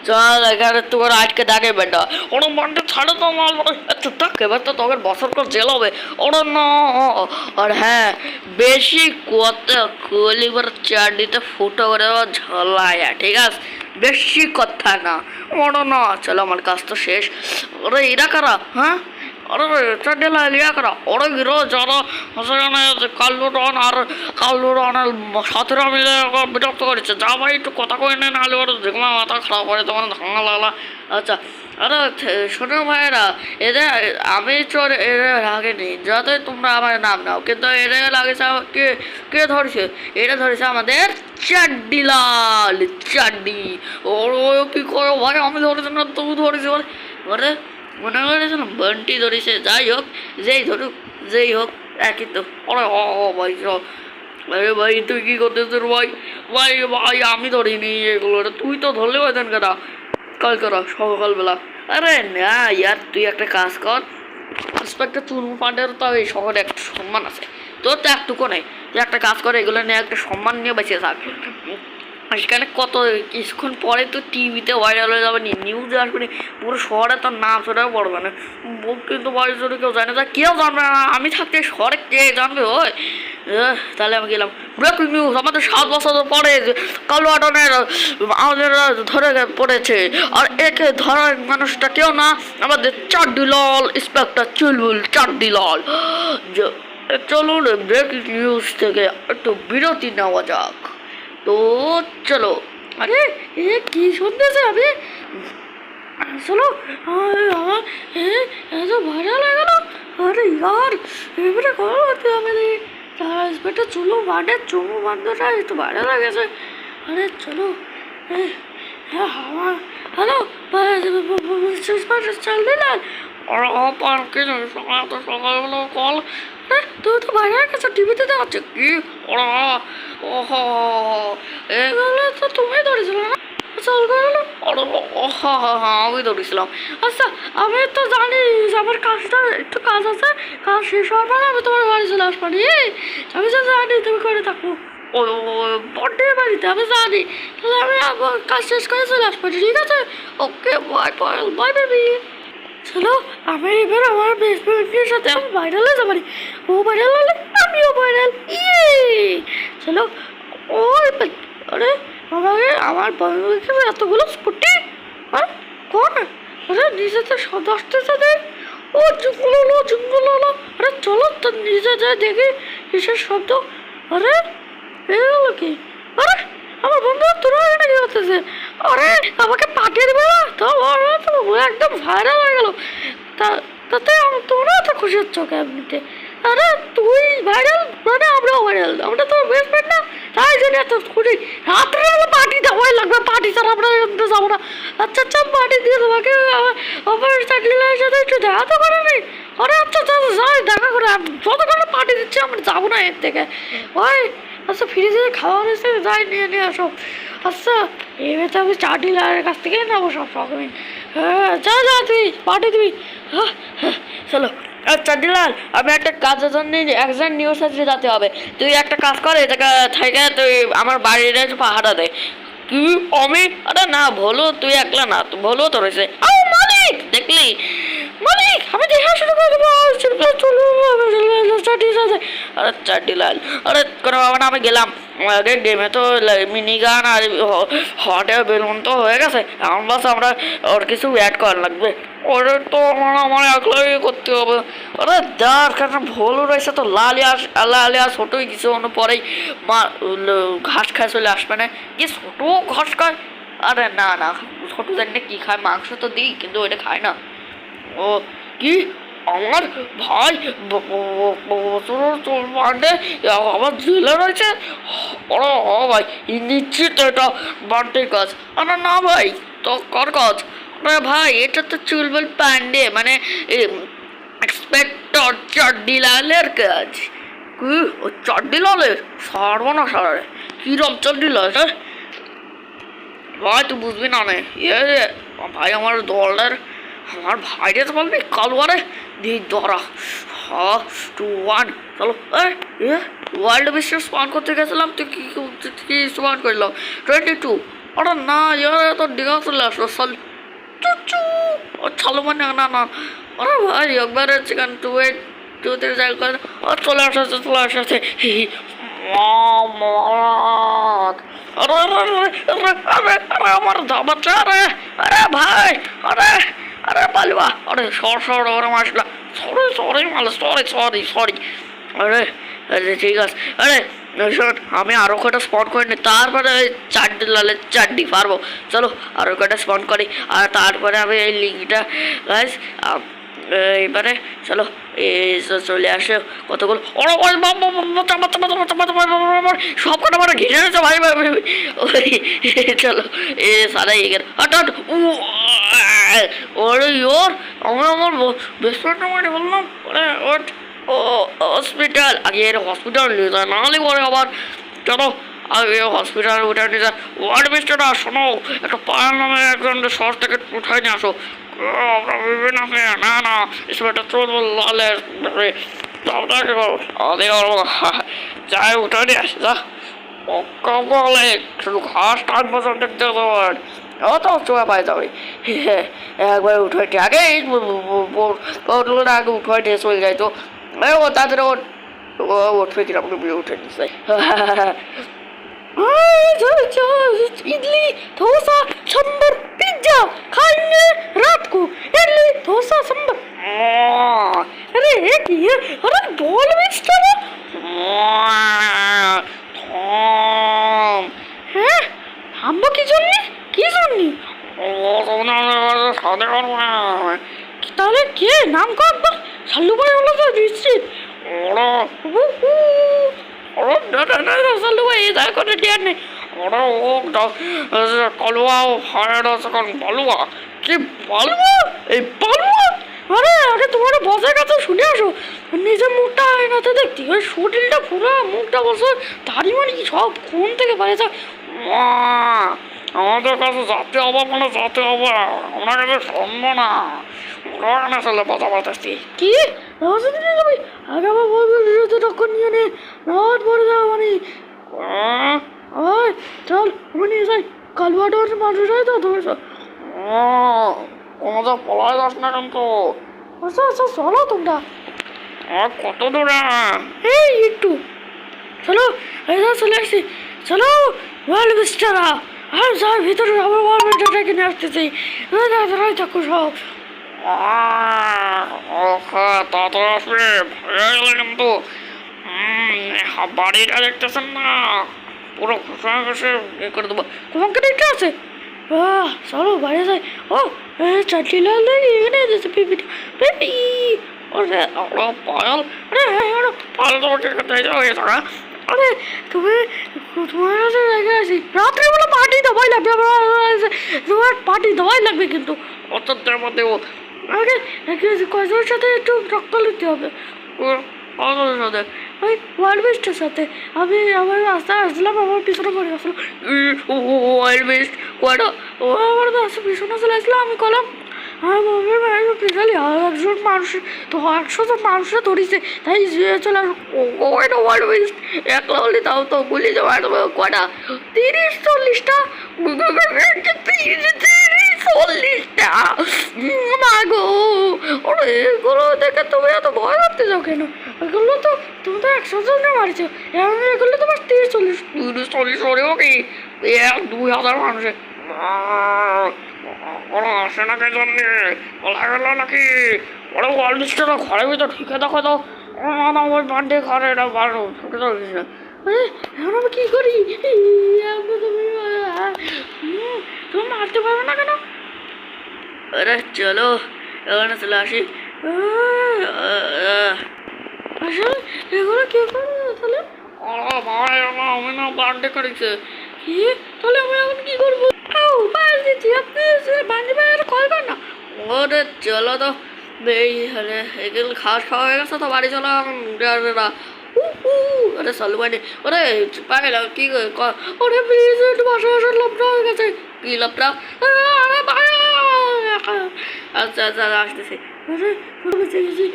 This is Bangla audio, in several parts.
চল এখানে তোর আজকে দেখে বেটা ওরা মানটা ছাড়ো তো মাল আচ্ছা থাক এবার তো তোকে বছর করে জেল হবে ওরা না। আর হ্যাঁ বেশি কথা কলিবার চারদিতে ফুটো করে ঝলায় ঠিক আছে, বেশি কথা না ওরা না। চলো আমার কাজ তো শেষ। ওরা এরা কারা হ্যাঁ? আরে চারদিলা লিয়া কারা ওরা গিরো যারা সেখানে কাল্লুরনের সাথীরা মিলে বিরক্ত করেছে যা ভাই একটু কথা কয়ে নেন নাহলে ওরা দেখলাম মাথা খারাপ করে তোমার ভাঙা লাগলা। আচ্ছা আরে শোনো ভাইয়েরা এদের আমি চোর এদের লাগেনি যতই তোমরা আমার নাম নাও কিন্তু এদের লাগেছে কে কে ধরেছে? এটা ধরেছে আমাদের চাড্ডিলাল চাড্ডি। ওর ও কী করো ভাই আমি ধরেছি না তুই ধরেছি বলে ওরে মনে করেছিলাম বন্টি ধরেছে। যাই হোক যেই হোক একই তো। ওরে ও ভাই আরে ভাই তুই কী করতেছিস ভাই? ভাই ভাই আমি ধরিনি এগুলো, তুই তো ধরলে হয়তেন কেনা কাল করা সকালবেলা। আরে না ইয়ার তুই একটা কাজ কর, ইন্সপেক্টর চুনু পান্ডের তো এই শহরে একটা সম্মান আছে, তোর তো একটুকু নেই। তুই একটা কাজ করে এগুলো নিয়ে একটা সম্মান নিয়ে বেঁচে থাক। সেখানে কত কিছুক্ষণ পরে তো টিভিতে ভাইরাল হয়ে যাবে নি, নিউজে আসবে নি, পুরো শহরে তোর নাম সেটাও পড়বে না। কিন্তু বাড়ির যদি কেউ জানে না, কেউ জানবে না, আমি থাকতে শহরে কে জানবে? ওই তাহলে আমি গেলাম ব্রেকিং নিউজ। আমাদের 7 বছর পরে কালো আটনের আমাদের ধরে পড়েছে, আর একে ধরার মানুষটা কেউ না আমাদের চাড্ডিলাল ইন্সপেক্টর চুলবুল চাড্ডিলাল। চলুন ব্রেকিং নিউজ থেকে একটু বিরতি নেওয়া যাক। তো চলো। আরে এ কি শুনতেছে আমি? চলো এত ভাড়া লাগালো। আরে ইয়ার এবারে কল করতে হবে দেখি। তারা ইন্সপেক্টর চুলু বাঁধে চুমু বান্ধটা একটু ভাড়া লাগেছে। আরে চলো হ্যাঁ আমার হ্যালো চাল দিলেন ওরা পার্কে সকালবেলা কল। তুই তো বাইরে গেছো টিভিতে দেখাচ্ছে কি ওরা? ওহ এগুলো তো তুমি ধরেছিলে না? চল গেলো আমি ধরেছিলাম। আচ্ছা আমি তো জানি যে আমার কাজটা একটু কাজ আছে, কাজ শেষ হওয়ার পরে আমি তোমার বাড়ি চলে আসবো। আমি তো জানি তুমি করে থাকবো ও বড্ডে বাড়িতে, আমি জানি। তাহলে আমি কাজ শেষ করে চলে আসবো, ঠিক আছে? Okay bye bye bye baby. চলো আমি এবার আমার বেস্ট ফ্রেন্ডের সাথে আমি ভাইরাল হয়ে যাবো। ও ভাইরাল হলে আমিও ভাইরাল। চলো ওই আরে আমাকে আমার বন্ধু এতগুলো স্কুটি হ্যাঁ কোন আরে নিজেতে 10টা সাথে ও জঙ্গল হলো। আরে চলো তো নিজে যায় দেখি কিসের শব্দ। আরে এগুলো কি? আরে আমার বন্ধু তোরা এটা কি হতেছে? আরে আমাকে পাঠিয়ে দেবে না তো একদম ভাইরাল হয়ে গেল। তাতে তোমরা তো খুশি হচ্ছ এমনিতে। আরে তুই ভাইরাল মানে আমরাও ভাইরাল, আমরা তো বেস্ট ফ্রেন্ড না, তাই জন্য এত খুশি। রাত্রে পার্টি দেওয়াই লাগবে, পার্টি ছাড়া আমরা এমনি যাবো না। আচ্ছা আচ্ছা পার্টি দিয়ে তোমাকে আমার চাকরির সাথে একটু দেখা তো করে নি। আরে আচ্ছা আচ্ছা যাই দেখা করে যতক্ষণ পার্টি দিচ্ছে আমরা যাবো না এর থেকে। ওই আচ্ছা ফ্রিজে খাওয়া হয়েছে যাই নিয়ে আসো। আচ্ছা এবার তো আমি চাটিলারের কাছ থেকে নেবো সব রকমই। হ্যাঁ যা তুই পার্টি দিবি। হ্যাঁ চলো। আচ্ছা দিলাল আমি একটা কাজের জন্য একজন নিউজ সাথে যেতে হবে, তুই একটা কাজ করে এটাকে থেকে তুই আমার বাড়ির পাহারা দে। কি আমি? আরে না ভোলু তুই একলা না, ভোলু তো রয়েছে। মালিক দেখলি মালিক আমি দেখা শুরু করে দেবো। আরে চাটিলাল আরে কোনো বাবা না আমি গেলাম। আরে গেমে তো মিনি গান আর হট এয়ার বেলুন তো হয়ে গেছে, এখন বাস আমরা ওর কিছু অ্যাড করা লাগবে। ওরে তো আমার একলাই করতে হবে। আরে যার কারণে ভুলও রয়েছে তো লালিয়া ছোটোই কিছু পরেই মা ঘাস খায় চলে আসবে না কি ছোটো ঘাস খায়? আরে না না ছোটো জানি না কী খায়, মাংস তো দিই কিন্তু ওইটা খায় না। ও কি আমার ভাই বার্থডে আমার জেলে রয়েছে? ওরা ভাই নিশ্চিত এটা বার্থডে কাজ। আরে না ভাই তো কর কাজ। আরে ভাই এটা তো চুলবুল পান্ডে মানে ইন্সপেক্টর চাড্ডিলালের কাজ। কি ও চাড্ডিলালের সারবো সারে কিরম চাড্ডিলাল? ভাই তুই বুঝবি না নে ভাই আমার দলের আমার ভাইরে তো বলবি কালুয়ারে দি ধরা 2-1 চলো। ওয়ার্ল্ড বিশ্ব স্পান করতে গেছিলাম তুই কি স্পান করলাম 22 अरे ना यार ये तो डिगा से लास्ट सल चुचू और चालू में ना ना अरे भाई एक बार चिकन टू एट टू तेरे जाएगा कर और चला से अरे अरे अरे अरे अरे अरे हमारा बच्चा अरे भाई अरे अरे बलवा अरे शॉर्ट और माशा सॉरी माला सॉरी अरे अरे ठीक है अरे শোন আমি আরও কটা স্পট করে নিই তারপরে ওই চারটে লালে চারটি পারবো চলো আরও কটা স্পট করি আর তারপরে আমি এই লিঙ্কটা গাইস এবারে চলো এই চলে আসে কতগুলো সব কটা আমার ঘিরে নিয়েছে ভাই ভাই ওই চলো এ সারা এগের হঠাৎ ওরে ইয়োর আমি আমার বেস্ট ফ্রেন্ড মানে বললাম ওরে ওট হসপিটাল আগে এর হসপিটাল নিয়ে যায় নাহলে পরে আবার চলো আগে হসপিটাল উঠে নিয়ে যায় ওয়ার্ড মিস্টারটা শোনো একটা পায়ের নামে একজন শহর থেকে উঠাই নিয়ে আসো আমরা বিভিন্ন না না সেটা চলবো লালের যাই উঠে নিয়ে আসি যা বলে শুধু ঘাস টান বছর দেখতে দেবেন অত চোয়া পাই যাবে একবার উঠে আগে আগে উঠে চলে যায় তো ও তাদের উঠবে কিরকম উঠে নিচ্ছে इडली डोसा सांभर पिज्जा खाएंगे रात को इडली डोसा सांभर अरे एक ये अरे बोल मिस्टर হ্যাঁ থামবো কি জন্যে তাহলে কে নাম কর সাল্লু ভাই হলো তো নিশ্চিত সাল্লু ভাই দেখা করে দেওয়ার নেই ওরা ও কলুয়া ফায়ার এখন বালুয়া কি বালুয়া এই বালুয়া আরে আরে তোমার বসের কাছে শুনে আসো নিজের মুখটা আয়নাতে দেখতি ওই শরীরটা পুরো মুখটা বসে দাড়ি মাড়ি সব কোন থেকে বাড়িয়েছে আমাদের কাছে যাতে হবে মানে যাতে হবে আমরা কাছে শুনবো না ওরা এখানে চলে কথা বলতেছি কি নিয়ে যাবি আগে আমার বলবো বিরুদ্ধে টক্কর নিয়ে নে রাত পরে যাও মানে ওই চল আমি নিয়ে যাই কালুয়াটার মানুষ হয় তো তোমার কোনো তো পলায় যাস না কিন্তু আচ্ছা আচ্ছা চলো তোমরা আর কত দূরে এই একটু চলো চলে আসছি চলো ওয়ার্ল্ড মিস্টাররা আর যাই ভিতরে আমার ওয়ার্ল্ড মিস্টারটা কিনে আসতেছি থাকো সব তাড়াতাড়ি আসবে ভয় গেলে কিন্তু বাড়িটা দেখতেছেন না পুরো ঘুষা ঘুষে এ করে দেবো তোমাকে দেখতে আছে চলো বাইরে যাই ও চাটলি লাল এখানে এসেছে পিপিটি পিপি ওরে পায়াল আরে হ্যাঁ পায়াল তো হয়ে থাকা আরে তুমি তোমার কাছে রেখে আসি রাত্রিবেলা পার্টি দেওয়াই লাগবে তোমার পার্টি দেওয়াই লাগবে কিন্তু অত দেবো আগে কজনের সাথে একটু টক্কর নিতে হবে কজনের সাথে ওই ওয়ার্ল্ড বেস্টের সাথে আমি আমার রাস্তায় আসলাম আমার পিছনে পড়ে আসলাম ওয়ার্ল্ড বেস্ট কয়টা ও আমার পিছনে চলে আসলাম আমি কলাম বিশালি একজন মানুষ তো 100 জন মানুষে ধরিছে তাই চলে আসো ওইটা ওয়ার্ল্ড বেস্ট একলা হলে তাও তো গুলি যাওয়া কয়টা 30-40টা 30-40টা না গো ওরে এগুলো দেখে তুমি এত ভয় করতে যাও কেন এগুলো তো তুমি তো 100 জনে মারিছো এগুলো তোমার 30-40 ওরেও কি 1-2,000 মানুষে ওরা আসে না কে জন্যে ওলা গেল নাকি ওরা ওয়ার্ল্ড মিস্টারটা ঘরের ভিতর ঢুকে দেখো তো না ওই বার্থডে ঘরে এটা বারো ঢুকে তো না আরে এখন আমি কী করি তুমি মারতে পারবে না কেন আরে চলো এখানে চলে আসি আসলে এগুলো কে করবে তাহলে ভাই আমি না বার্থডে করেছে কি তাহলে আমি এখন কী করবো ওরে চলো তো হলে এগুলো খাওয়া খাওয়া হয়ে গেছে তো বাড়ি চলো এখন আরে চলো বাড়ি ওরে পাইলাম কি ওরে প্লিজ একটু বাসা বাসার লাভটা হয়ে গেছে কি লাভটা আচ্ছা আচ্ছা আসতেছি বেঁচে গেছি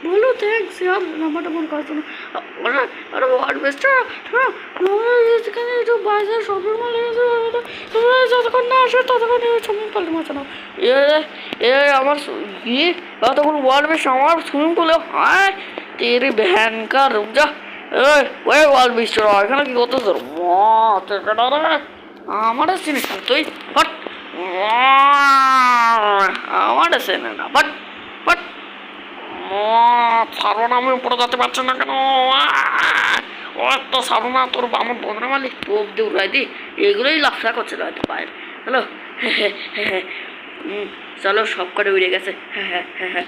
বলো থ্যাংকস ইয়ার নাম্বারটা মনে করছো না আরে ওয়ার্ড বেস্টটা হ্যাঁ এখানে একটু বাজার শপিং মল লেগেছে যতক্ষণ না আসে ততক্ষণ সুইমিং পুল মাছ না এ এ আমার ইয়ে ততক্ষণ ওয়ার্ল্ড বেশ আমার সুইমিং পুলে হয় তেরে ভ্যান কার রুক যা ওই ওয়ার্ল্ড বেশ এখানে কি করতেছ আমার চিনিস না তুই হট আমার চেনে না বাট বাট ছাড়ো না আমি উপরে যেতে পারছি না কেন ও তো ছাড়ো না তোর আমার বন্ধুরা মালিক পোপ দিয়ে উড়াই দি এগুলোই লাফা করছিল হয়তো পায়ের হ্যালো চলো সব করে উড়ে গেছে হ্যাঁ হ্যাঁ হ্যাঁ হ্যাঁ